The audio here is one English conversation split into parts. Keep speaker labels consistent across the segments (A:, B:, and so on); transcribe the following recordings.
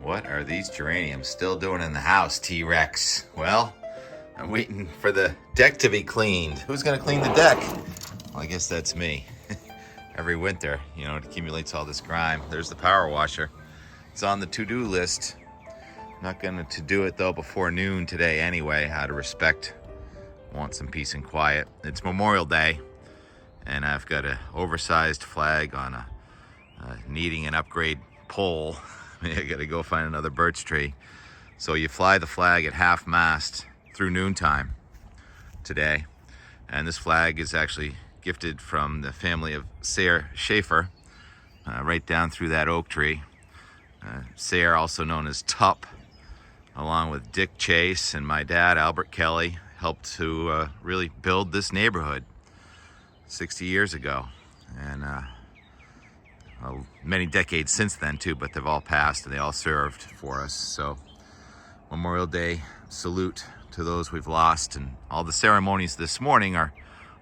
A: What are these geraniums still doing in the house, T-Rex? Well, I'm waiting for the deck to be cleaned. Who's gonna clean the deck? Well, I guess that's me. Every winter, it accumulates all this grime. There's the power washer. It's on the to-do list. Not going to do it though before noon today anyway, out of respect. Want some peace and quiet. It's Memorial Day, and I've got an oversized flag on a needing an upgrade pole. I gotta go find another birch tree. So you fly the flag at half mast through noontime today. And this flag is actually gifted from the family of Sayre Schaefer, right down through that oak tree. Sayre, also known as Tup, along with Dick Chase and my dad, Albert Kelley, helped to really build this neighborhood 60 years ago. And many decades since then too, but they've all passed and they all served for us. So Memorial Day salute to those we've lost. And all the ceremonies this morning are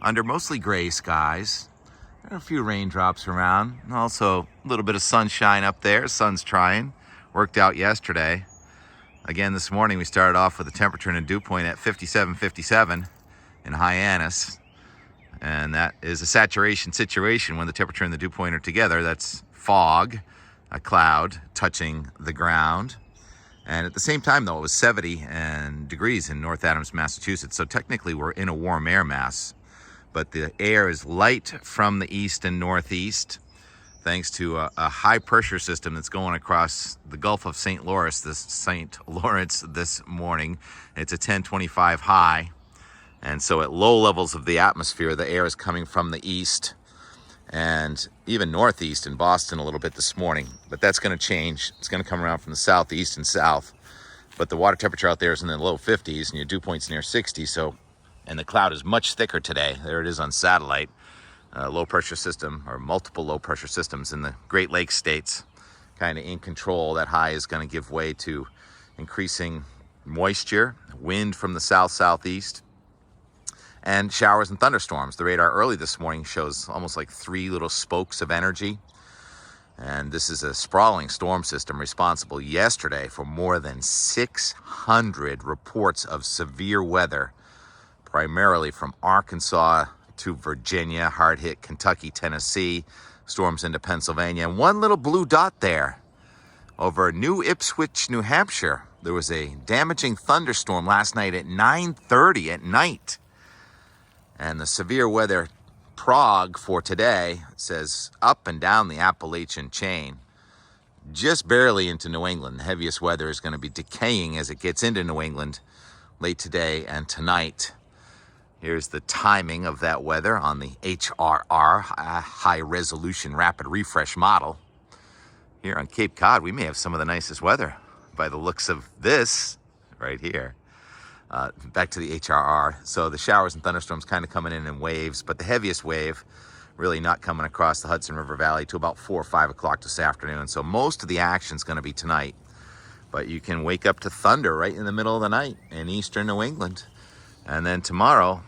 A: under mostly gray skies. There are a few raindrops around, and also a little bit of sunshine up there. Sun's trying. Worked out yesterday. Again this morning we started off with a temperature in a dew point at 57 in Hyannis. And that is a saturation situation when the temperature and the dew point are together. That's fog, a cloud touching the ground. And at the same time, though, it was 70 degrees in North Adams, Massachusetts. So technically we're in a warm air mass. But the air is light from the east and northeast, thanks to a high pressure system that's going across the Gulf of St. Lawrence this morning. It's a 1025 high. And so at low levels of the atmosphere, the air is coming from the east and even northeast in Boston a little bit this morning. But that's going to change. It's going to come around from the southeast and south. But the water temperature out there is in the low 50s and your dew point's near 60. And the cloud is much thicker today. There it is on satellite. Low pressure system, or multiple low pressure systems in the Great Lakes states, kind of in control. That high is going to give way to increasing moisture, wind from the south-southeast, and showers and thunderstorms. The radar early this morning shows almost like 3 little spokes of energy. And this is a sprawling storm system responsible yesterday for more than 600 reports of severe weather, primarily from Arkansas to Virginia, hard-hit Kentucky, Tennessee, storms into Pennsylvania. And one little blue dot there over New Ipswich, New Hampshire. There was a damaging thunderstorm last night at 9:30 at night. And the severe weather prog for today says up and down the Appalachian chain, just barely into New England. The heaviest weather is going to be decaying as it gets into New England late today and tonight. Here's the timing of that weather on the HRR, High Resolution Rapid Refresh model. Here on Cape Cod, we may have some of the nicest weather by the looks of this right here. Back to the HRR. So the showers and thunderstorms kind of coming in waves, but the heaviest wave really not coming across the Hudson River Valley to about 4 or 5 o'clock this afternoon. So most of the action is going to be tonight, but you can wake up to thunder right in the middle of the night in eastern New England. And then tomorrow,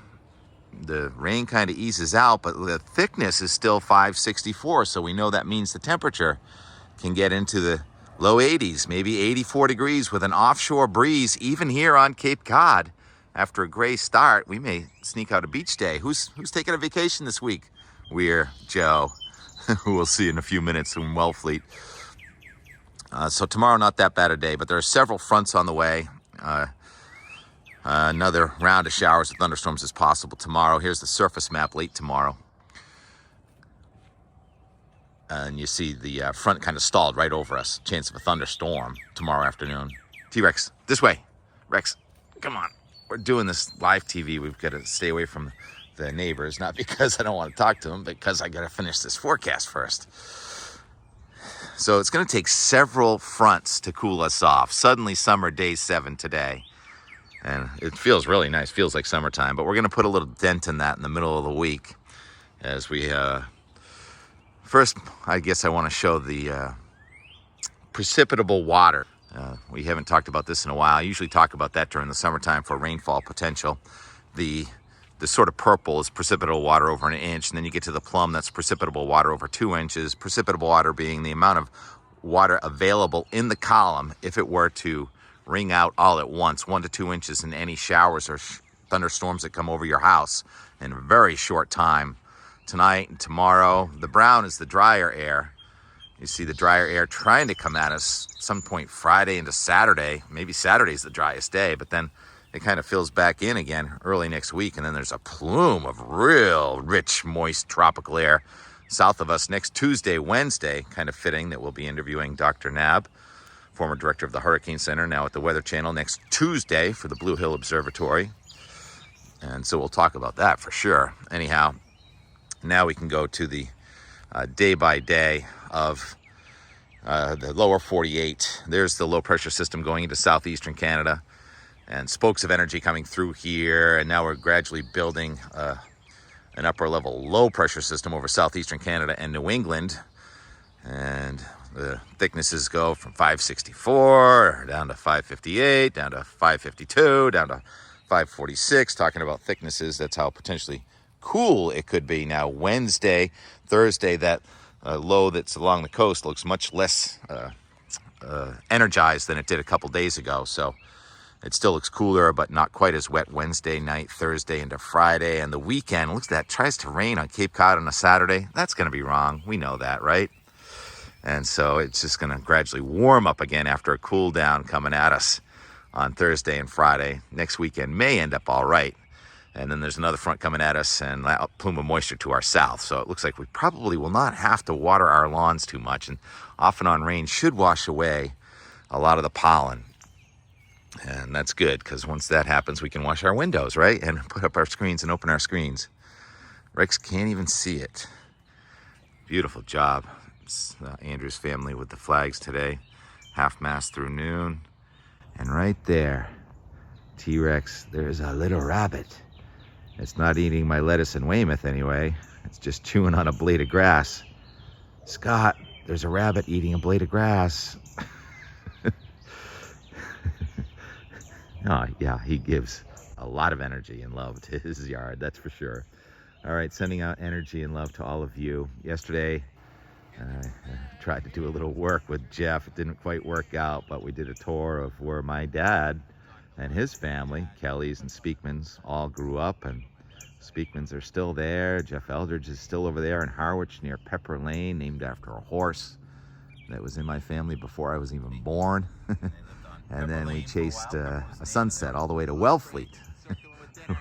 A: the rain kind of eases out, but the thickness is still 564. So we know that means the temperature can get into the low 80s, maybe 84 degrees with an offshore breeze, even here on Cape Cod. After a gray start, we may sneak out a beach day. Who's taking a vacation this week? We're Joe, who we'll see in a few minutes in Wellfleet. So tomorrow, not that bad a day, but there are several fronts on the way. Another round of showers and thunderstorms is possible tomorrow. Here's the surface map late tomorrow. And you see the front kind of stalled right over us. Chance of a thunderstorm tomorrow afternoon. T-Rex, this way. Rex, come on. We're doing this live TV. We've got to stay away from the neighbors. Not because I don't want to talk to them, but because I got to finish this forecast first. So it's going to take several fronts to cool us off. Suddenly summer, day 7 today. And it feels really nice. Feels like summertime. But we're going to put a little dent in that in the middle of the week as we... First, I guess I want to show the precipitable water. We haven't talked about this in a while. I usually talk about that during the summertime for rainfall potential. The sort of purple is precipitable water over 1 inch, and then you get to the plum, that's precipitable water over 2 inches. Precipitable water being the amount of water available in the column if it were to wring out all at once, 1 to 2 inches in any showers or thunderstorms that come over your house in a very short time. Tonight and tomorrow, the brown is the drier air. You see the drier air trying to come at us some point Friday into Saturday. Maybe Saturday's the driest day, but then it kind of fills back in again early next week, and then there's a plume of real rich, moist tropical air south of us next Tuesday, Wednesday. Kind of fitting that we'll be interviewing Dr. Nab, former director of the Hurricane Center, now at the Weather Channel, next Tuesday for the Blue Hill Observatory. And so we'll talk about that for sure. Anyhow, now we can go to the day by day of the lower 48. There's the low pressure system going into southeastern Canada and spokes of energy coming through here. And now we're gradually building an upper level low pressure system over southeastern Canada and New England. And the thicknesses go from 564 down to 558, down to 552, down to 546. Talking about thicknesses, that's how potentially cool it could be. Now Wednesday, Thursday, that low that's along the coast looks much less energized than it did a couple days ago. So it still looks cooler, but not quite as wet Wednesday night, Thursday into Friday. And the weekend, looks like that tries to rain on Cape Cod on a Saturday. That's going to be wrong. We know that, right? And so it's just going to gradually warm up again after a cool down coming at us on Thursday and Friday. Next weekend may end up all right. And then there's another front coming at us and a plume of moisture to our south. So it looks like we probably will not have to water our lawns too much. And off and on rain should wash away a lot of the pollen. And that's good, because once that happens, we can wash our windows, right? And put up our screens and open our screens. Rex can't even see it. Beautiful job. It's Andrew's family with the flags today. Half-mast through noon. And right there, T-Rex, there's a little rabbit. It's not eating my lettuce in Weymouth anyway. It's just chewing on a blade of grass. Scott, there's a rabbit eating a blade of grass. Oh, yeah, he gives a lot of energy and love to his yard, that's for sure. All right, sending out energy and love to all of you. Yesterday, I tried to do a little work with Jeff. It didn't quite work out, but we did a tour of where my dad and his family, Kelleys and Speakmans, all grew up, and Speakmans are still there. Jeff Eldridge is still over there in Harwich near Pepper Lane, named after a horse that was in my family before I was even born. And then we chased a sunset all the way to Wellfleet,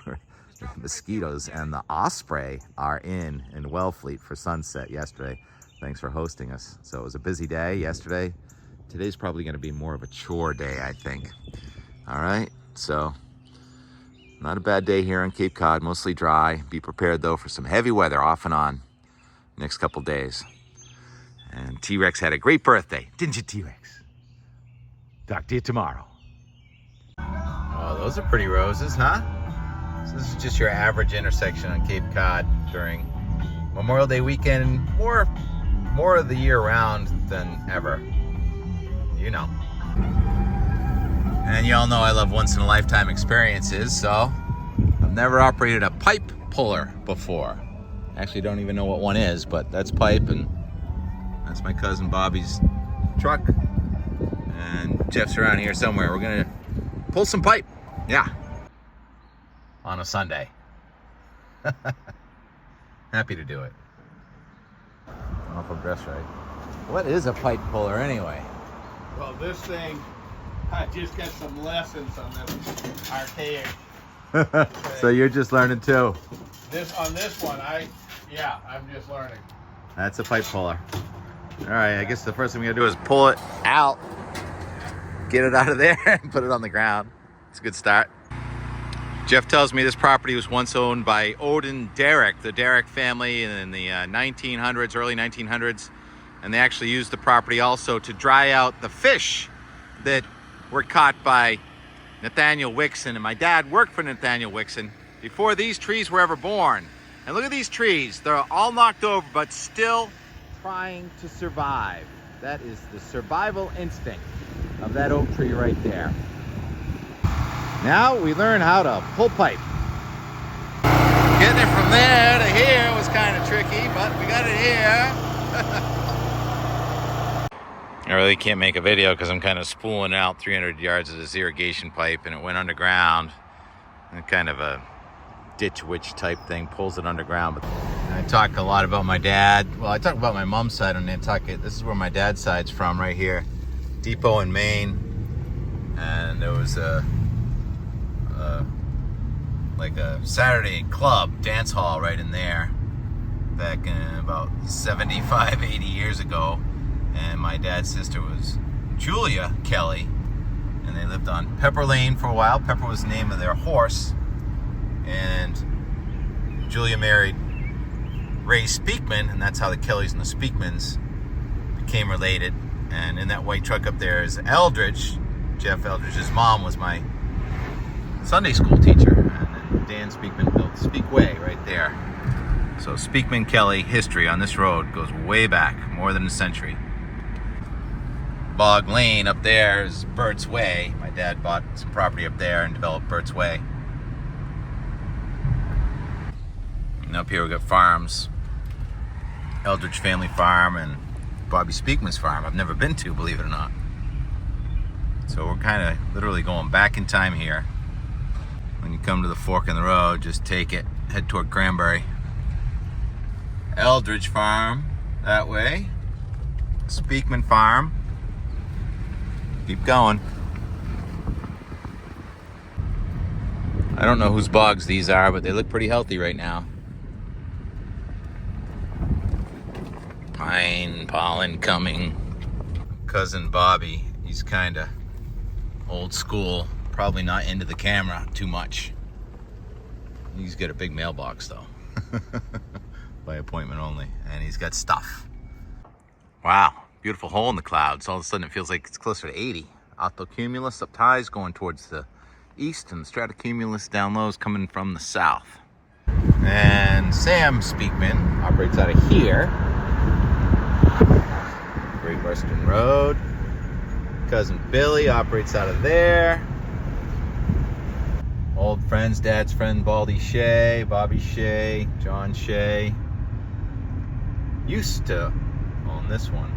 A: where the mosquitoes and the osprey are in Wellfleet for sunset yesterday. Thanks for hosting us. So it was a busy day yesterday. Today's probably going to be more of a chore day, I think. All right, so not a bad day here on Cape Cod, mostly dry. Be prepared, though, for some heavy weather off and on next couple days. And T-Rex had a great birthday, didn't you, T-Rex? Talk to you tomorrow. Oh, those are pretty roses, huh? So this is just your average intersection on Cape Cod during Memorial Day weekend. More of the year round than ever. You know. And you all know I love once-in-a-lifetime experiences, so I've never operated a pipe puller before. Actually, don't even know what one is, but that's pipe, and that's my cousin Bobby's truck. And Jeff's around here somewhere. We're gonna pull some pipe. Yeah. On a Sunday. Happy to do it. I don't know if I'm dressed right. What is a pipe puller anyway?
B: Well, this thing, I just got some lessons on this archaic.
A: So you're just learning too?
B: On this one, I'm just learning.
A: That's a pipe puller. All right, I guess the first thing we gotta do is pull it out. Get it out of there and put it on the ground. It's a good start. Jeff tells me this property was once owned by Odin Derrick, the Derrick family in the 1900s, early 1900s. And they actually used the property also to dry out the fish that were caught by Nathaniel Wixon. And my dad worked for Nathaniel Wixon before these trees were ever born. And look at these trees. They're all knocked over, but still trying to survive. That is the survival instinct of that oak tree right there. Now we learn how to pull pipe. Getting it from there to here was kind of tricky, but we got it here. I really can't make a video because I'm kind of spooling out 300 yards of this irrigation pipe, and it went underground. And kind of a ditch witch type thing pulls it underground. But I talk a lot about my dad. Well, I talk about my mom's side on Nantucket. This is where my dad's side's from, right here, Depot in Maine. And there was like a Saturday club dance hall right in there back in about 75, 80 years ago. And my dad's sister was Julia Kelley, and they lived on Pepper Lane for a while. Pepper was the name of their horse. And Julia married Ray Speakman, and that's how the Kelleys and the Speakmans became related. And in that white truck up there is Eldridge. Jeff Eldridge's mom was my Sunday school teacher. And then Dan Speakman built Speakway right there. So Speakman Kelley history on this road goes way back, more than a century. Bog Lane up there is Burt's Way. My dad bought some property up there and developed Burt's Way. And up here we got farms. Eldridge Family Farm and Bobby Speakman's farm. I've never been to, believe it or not. So we're kind of literally going back in time here. When you come to the fork in the road, just take it, head toward Cranberry. Eldridge Farm that way. Speakman Farm. Keep going. I don't know whose bogs these are, but they look pretty healthy right now. Pine pollen coming. Cousin Bobby, he's kind of old school, probably not into the camera too much. He's got a big mailbox though. By appointment only, and he's got stuff. Wow, beautiful hole in the clouds. All of a sudden it feels like it's closer to 80. Altocumulus up high is going towards the east, and stratocumulus down low is coming from the south. And Sam Speakman operates out of here. Great Western Road. Cousin Billy operates out of there. Old friends, Dad's friend Baldy Shea, Bobby Shea, John Shea. Used to own this one.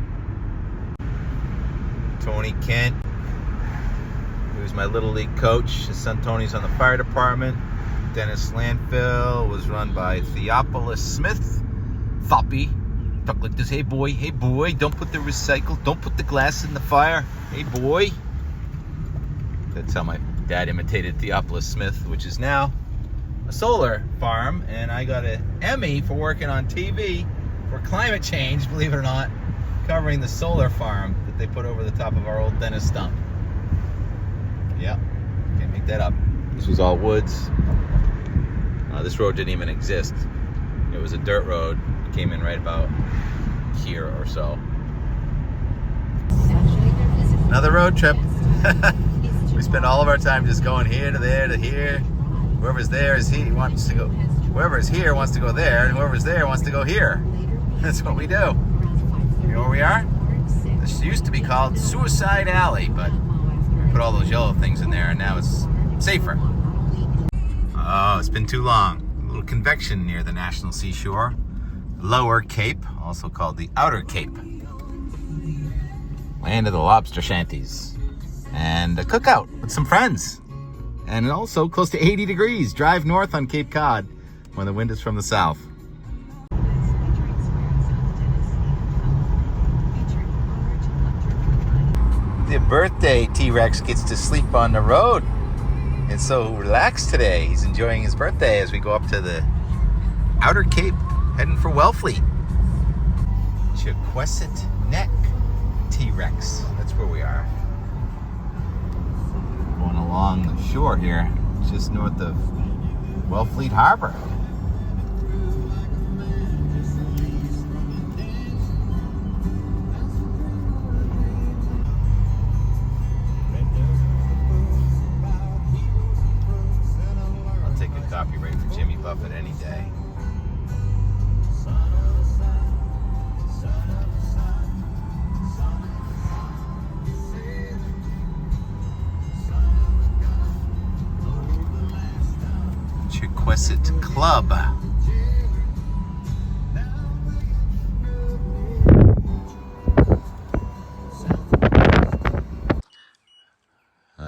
A: Tony Kent, he was my Little League coach. His son Tony's on the fire department. Dennis Landfill was run by Theophilus Smith. Thoppy. Talk like this, hey boy, don't put the glass in the fire. Hey boy. That's how my dad imitated Theophilus Smith, which is now a solar farm. And I got an Emmy for working on TV for climate change, believe it or not, covering the solar farm that they put over the top of our old Dennis stump. Yeah, can't make that up. This was all woods. This road didn't even exist. It was a dirt road. It came in right about here or so. Another road trip. We spend all of our time just going here to there to here. Whoever's there is he wants to go. Whoever's here wants to go there, and whoever's there wants to go here. That's what we do. You know where we are? This used to be called Suicide Alley, but we put all those yellow things in there, and now it's safer. Oh, it's been too long. A little convection near the National Seashore. Lower Cape, also called the Outer Cape. Land of the lobster shanties. And a cookout with some friends. And also close to 80 degrees. Drive north on Cape Cod when the wind is from the south. The birthday T-Rex gets to sleep on the road. It's so relaxed today. He's enjoying his birthday as we go up to the Outer Cape, heading for Wellfleet. Chequesset Neck T-Rex. That's where we are. Going along the shore here, just north of Wellfleet Harbor. I'll take a copyright for Jimmy Buffett any day. Chequesset Club.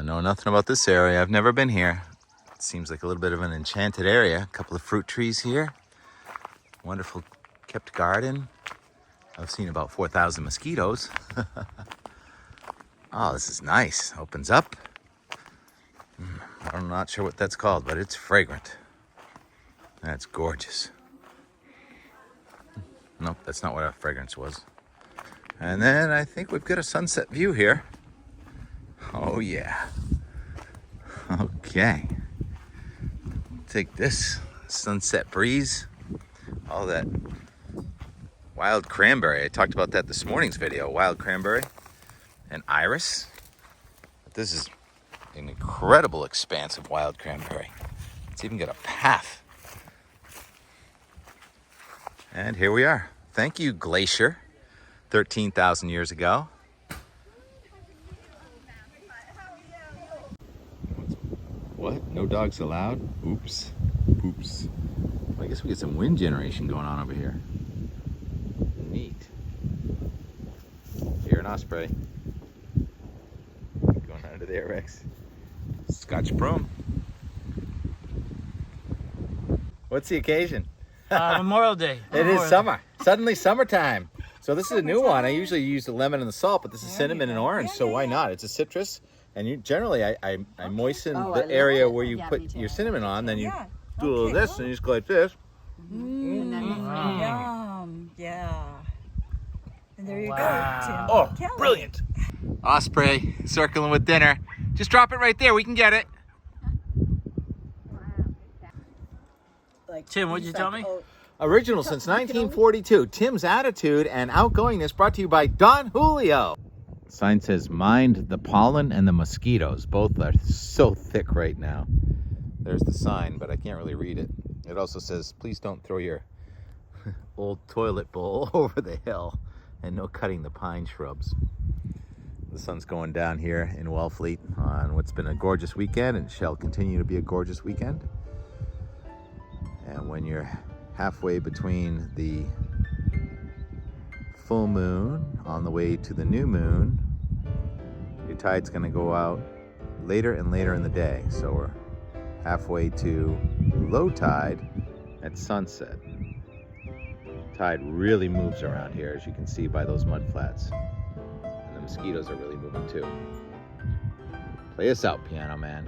A: know nothing about this area. I've never been here. It seems like a little bit of an enchanted area. A couple of fruit trees here. Wonderful kept garden. I've seen about 4,000 mosquitoes. Oh, this is nice. Opens up. I'm not sure what that's called, but it's fragrant. That's gorgeous. Nope, that's not what our fragrance was. And then I think we've got a sunset view here. Oh yeah. Okay. Take this sunset breeze. All that wild cranberry. I talked about that this morning's video. Wild cranberry and iris. This is an incredible expanse of wild cranberry. It's even got a path. And here we are. Thank you, glacier. 13,000 years ago. What? No dogs allowed? Oops. Oops. Well, I guess we get some wind generation going on over here. Neat. Here an osprey. Going under there, Rex. Scotch broom. What's the occasion?
C: Memorial Day.
A: It is summer. Suddenly summertime. So this is a new one. I usually use the lemon and the salt, but this is cinnamon and orange, so why not? It's a citrus, and generally I moisten the area where you put your cinnamon on, then you do this, and you just go like this.
D: Yum. Yeah. And there you go, Tim.
A: Oh,
D: Kelley.
A: brilliant. Osprey circling with dinner. Just drop it right there. We can get it.
D: Like,
C: Tim, what'd you tell me?
A: Original since 1942. Tim's attitude and outgoingness brought to you by Don Julio. Sign says, mind the pollen and the mosquitoes. Both are so thick right now. There's the sign, but I can't really read it. It also says, please don't throw your old toilet bowl over the hill, and no cutting the pine shrubs. The sun's going down here in Wellfleet on what's been a gorgeous weekend and shall continue to be a gorgeous weekend. And when you're halfway between the full moon on the way to the new moon, your tide's going to go out later and later in the day. So we're halfway to low tide at sunset. Tide really moves around here, as you can see by those mud flats. And the mosquitoes are really moving too. Play us out, Piano Man.